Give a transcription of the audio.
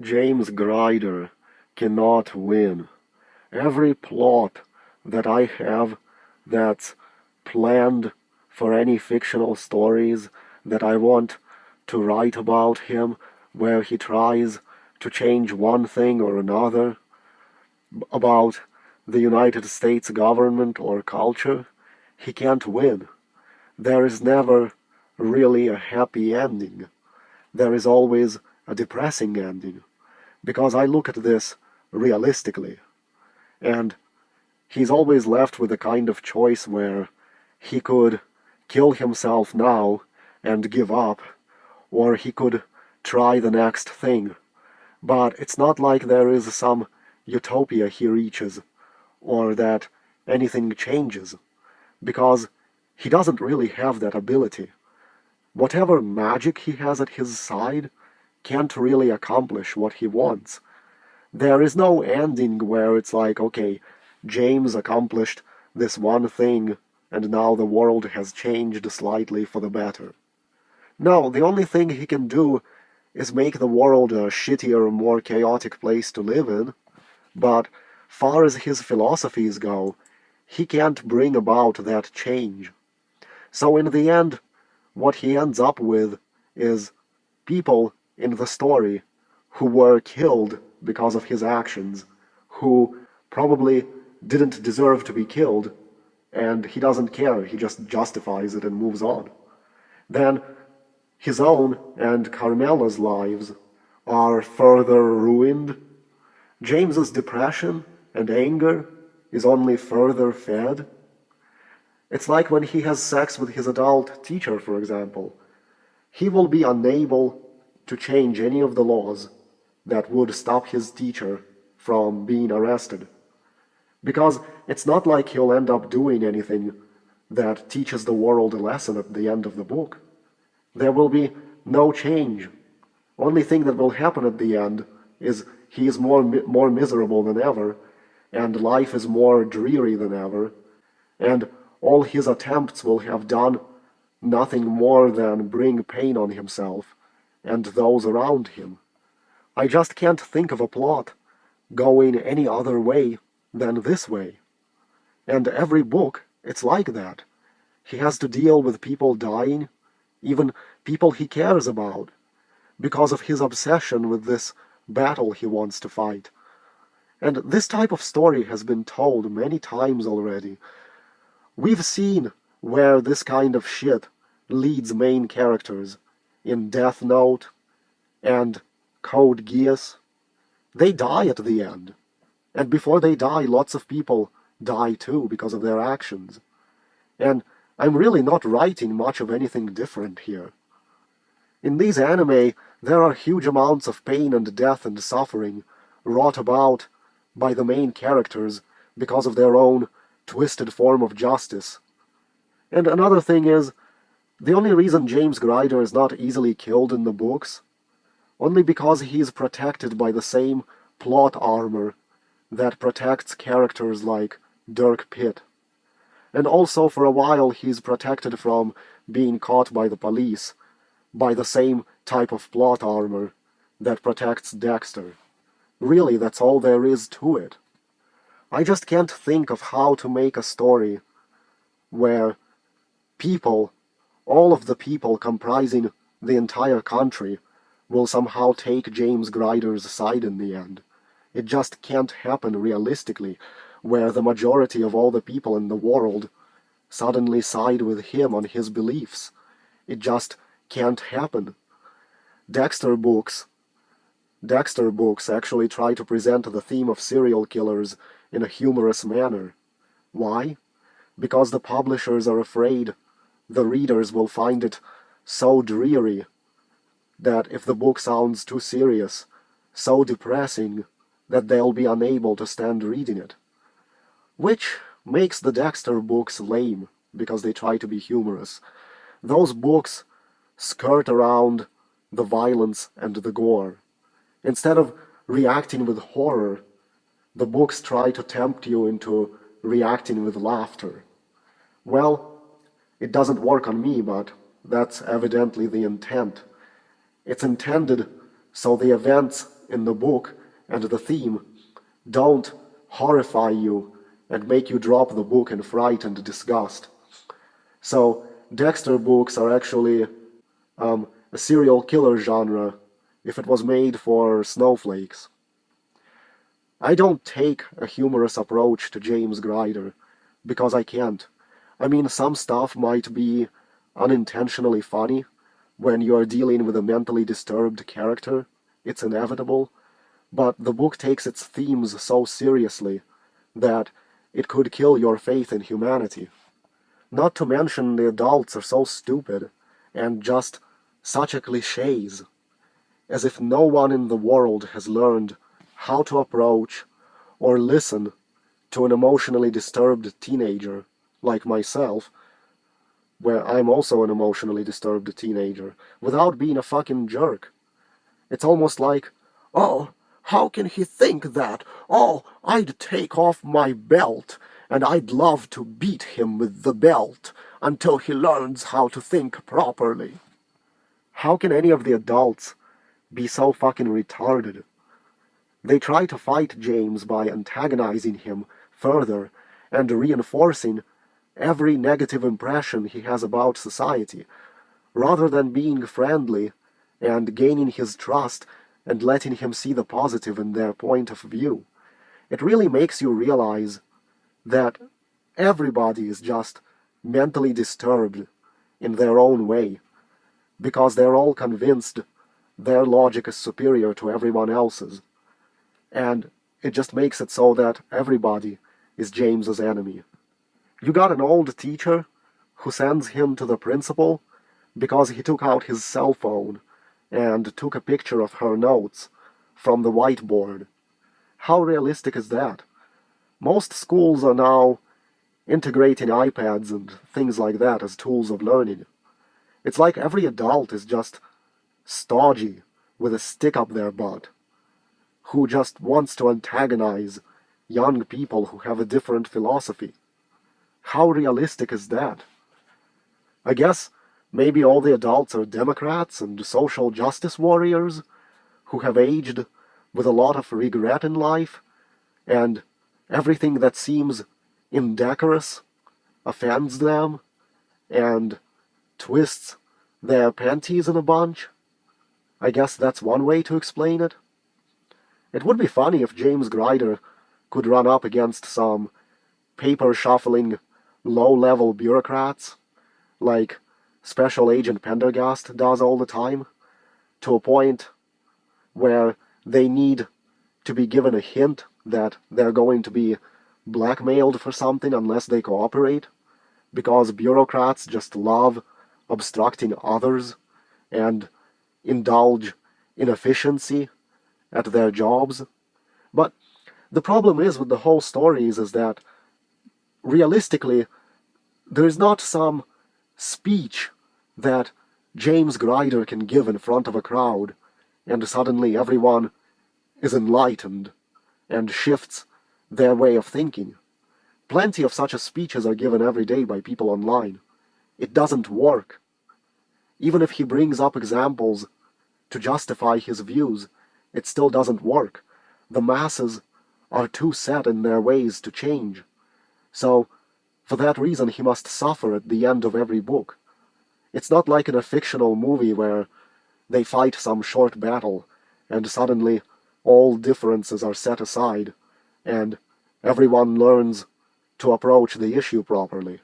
James Grider cannot win. Every plot that I have that's planned for any fictional stories that I want to write about him, where he tries to change one thing or another about the United States government or culture, he can't win. There is never really a happy ending. There is always a depressing ending. Because I look at this realistically, and he's always left with a kind of choice where he could kill himself now and give up, or he could try the next thing. But it's not like there is some utopia he reaches, or that anything changes, because he doesn't really have that ability. Whatever magic he has at his side can't really accomplish what he wants. There is no ending where it's like, okay, James accomplished this one thing and now the world has changed slightly for the better. No, the only thing he can do is make the world a shittier, more chaotic place to live in, but far as his philosophies go, he can't bring about that change. So in the end, what he ends up with is people in the story who were killed because of his actions, who probably didn't deserve to be killed, and he doesn't care, he just justifies it and moves on. Then his own and Carmela's lives are further ruined. James's depression and anger is only further fed. It's like when he has sex with his adult teacher, for example. He will be unable to change any of the laws that would stop his teacher from being arrested. Because it's not like he'll end up doing anything that teaches the world a lesson at the end of the book. There will be no change. Only thing that will happen at the end is he is more miserable than ever, and life is more dreary than ever, and all his attempts will have done nothing more than bring pain on himself and those around him. I just can't think of a plot going any other way than this way. And every book, it's like that. He has to deal with people dying, even people he cares about, because of his obsession with this battle he wants to fight. And this type of story has been told many times already. We've seen where this kind of shit leads main characters in Death Note and Code Geass. They die at the end. And before they die, lots of people die too because of their actions. And I'm really not writing much of anything different here. In these anime, there are huge amounts of pain and death and suffering wrought about by the main characters because of their own twisted form of justice. And another thing is, the only reason James Grider is not easily killed in the books, only because he is protected by the same plot armor that protects characters like Dirk Pitt. And also for a while he's protected from being caught by the police by the same type of plot armor that protects Dexter. Really, that's all there is to it. I just can't think of how to make a story where people, all of the people comprising the entire country, will somehow take James Grider's side in the end. It just can't happen realistically, where the majority of all the people in the world suddenly side with him on his beliefs. It just can't happen. Dexter books actually try to present the theme of serial killers in a humorous manner. Why? Because the publishers are afraid the readers will find it so dreary that if the book sounds too serious, so depressing, that they'll be unable to stand reading it. Which makes the Dexter books lame, because they try to be humorous. Those books skirt around the violence and the gore. Instead of reacting with horror, the books try to tempt you into reacting with laughter. Well, it doesn't work on me, but that's evidently the intent. It's intended so the events in the book and the theme don't horrify you and make you drop the book in fright and disgust. So Dexter books are actually a serial killer genre if it was made for snowflakes. I don't take a humorous approach to James Grider because I can't. I mean, some stuff might be unintentionally funny when you're dealing with a mentally disturbed character. It's inevitable. But the book takes its themes so seriously that it could kill your faith in humanity. Not to mention the adults are so stupid and just such a cliches, as if no one in the world has learned how to approach or listen to an emotionally disturbed teenager like myself, where I'm also an emotionally disturbed teenager, without being a fucking jerk. It's almost like, oh, how can he think that? Oh, I'd take off my belt, and I'd love to beat him with the belt until he learns how to think properly. How can any of the adults be so fucking retarded? They try to fight James by antagonizing him further and reinforcing every negative impression he has about society, rather than being friendly and gaining his trust and letting him see the positive in their point of view. It really makes you realize that everybody is just mentally disturbed in their own way, because they're all convinced their logic is superior to everyone else's. And it just makes it so that everybody is James's enemy. You got an old teacher who sends him to the principal because he took out his cell phone and took a picture of her notes from the whiteboard. How realistic is that? Most schools are now integrating iPads and things like that as tools of learning. It's like every adult is just stodgy with a stick up their butt, who just wants to antagonize young people who have a different philosophy. How realistic is that? I guess maybe all the adults are Democrats and social justice warriors who have aged with a lot of regret in life, and everything that seems indecorous offends them and twists their panties in a bunch. I guess that's one way to explain it. It would be funny if James Grider could run up against some paper-shuffling, low-level bureaucrats, like Special Agent Pendergast does all the time, to a point where they need to be given a hint that they're going to be blackmailed for something unless they cooperate, because bureaucrats just love obstructing others and indulge in efficiency at their jobs. But the problem is with the whole stories is that realistically there is not some speech that James Grider can give in front of a crowd and suddenly everyone is enlightened and shifts their way of thinking. Plenty of such speeches are given every day by people online. It doesn't work. Even if he brings up examples to justify his views, it still doesn't work. The masses are too set in their ways to change. So, for that reason, he must suffer at the end of every book. It's not like in a fictional movie where they fight some short battle and suddenly all differences are set aside and everyone learns to approach the issue properly.